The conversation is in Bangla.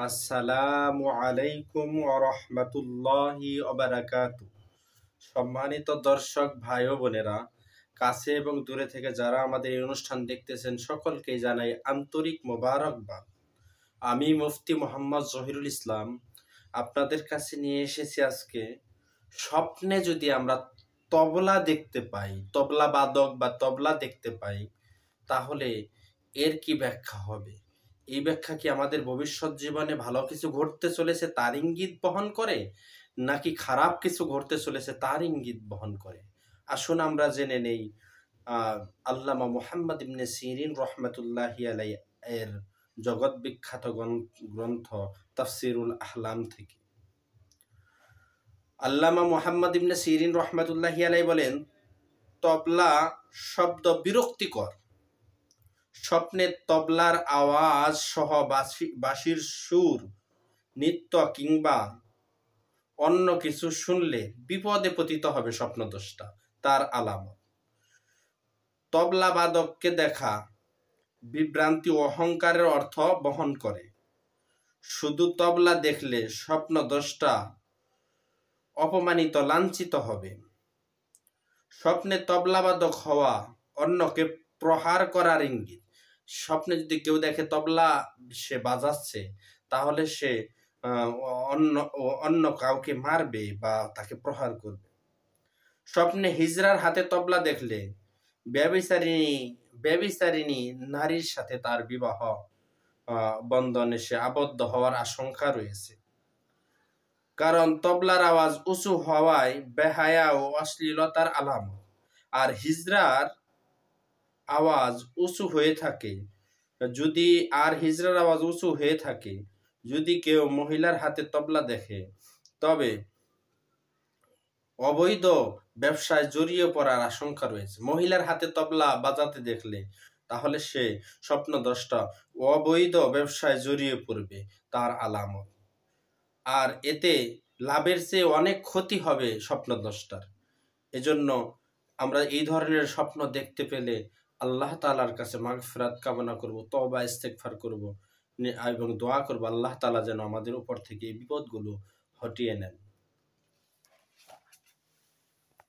আসসালামু আলাইকুম ওয়া রাহমাতুল্লাহি ওয়া বারাকাতুহু। সম্মানিত দর্শক ভাই ও বোনেরা, কাছে এবং দূরে থেকে যারা আমাদের এই অনুষ্ঠান দেখতেছেন সকলকে জানাই আন্তরিক মোবারকবাদ। আমি মুফতি মোহাম্মদ জহিরুল ইসলাম আপনাদের কাছে নিয়ে এসেছি আজকে। স্বপ্নে যদি আমরা তবলা দেখতে পাই, তবলা বাদক বা তবলা দেখতে পাই, তাহলে এর কি ব্যাখ্যা হবে? এই ব্যাখ্যা কি আমাদের ভবিষ্যৎ জীবনে ভালো কিছু ঘটতে চলেছে তার ইঙ্গিত বহন করে, নাকি খারাপ কিছু ঘটতে চলেছে তার ইঙ্গিত বহন করে? আসুন আমরা জেনে নেই আল্লামা মুহাম্মদ ইবনে সিরিন রহমতুল্লাহি আলাইহি এর জগৎ বিখ্যাত গ্রন্থ তাফসিরুল আহলাম থেকে। আল্লামা মুহাম্মদ ইবনে সিরিন রহমতুল্লাহি আলাইহি বলেন, তবলা শব্দ বিরক্তিকর। স্বপ্নে তবলার আওয়াজ সহ বাঁশির সুর, নৃত্য কিংবা অন্য কিছু শুনলে বিপদে পতিত হবে স্বপ্নদ্রষ্টা, তার আলামত। তবলা বাদককে দেখা বিভ্রান্তি ও অহংকারের অর্থ বহন করে। শুধু তবলা দেখলে স্বপ্নদ্রষ্টা অপমানিত, লাঞ্ছিত হবে। স্বপ্নে তবলাবাদক হওয়া অন্যকে প্রহার করার ইঙ্গিত। স্বপ্নে যদি কেউ দেখে তবলা সে বাজাচ্ছে, তাহলে সে অন্য কাউকে মারবে বা তাকে প্রহার করবে। স্বপ্নে হিজড়ার হাতে তবলা দেখলে ব্যভিচারিণী নারীর সাথে তার বিবাহ বন্ধনে সে আবদ্ধ হওয়ার আশঙ্কা রয়েছে। কারণ তবলার আওয়াজ উঁচু হওয়ায় বেহায়া ও অশ্লীলতার আলামত। আর হিজড়ার আওয়াজ উঁচু হয়ে থাকে, যদি কেউ মহিলার হাতে তবলা দেখে, তবে অবৈধ ব্যবসায় জড়িয়ে পড়ার আশঙ্কা রয়েছে। মহিলার হাতে তবলা বাজাতে দেখলে তাহলে সে স্বপ্নদ্রষ্টা অবৈধ ব্যবসায় জড়িয়ে পড়বে, তার আলামত। আর এতে লাভের চেয়ে অনেক ক্ষতি হবে স্বপ্নদ্রষ্টার। এজন্য আমরা এই ধরনের স্বপ্ন দেখতে পেলে আল্লাহ তাআলার কাছে মাগফিরাত কামনা করব, তওবা ইস্তেগফার করব এবং দোয়া করব আল্লাহ তাআলা যেন আমাদের উপর থেকে এই বিপদগুলো হটিয়ে নেন।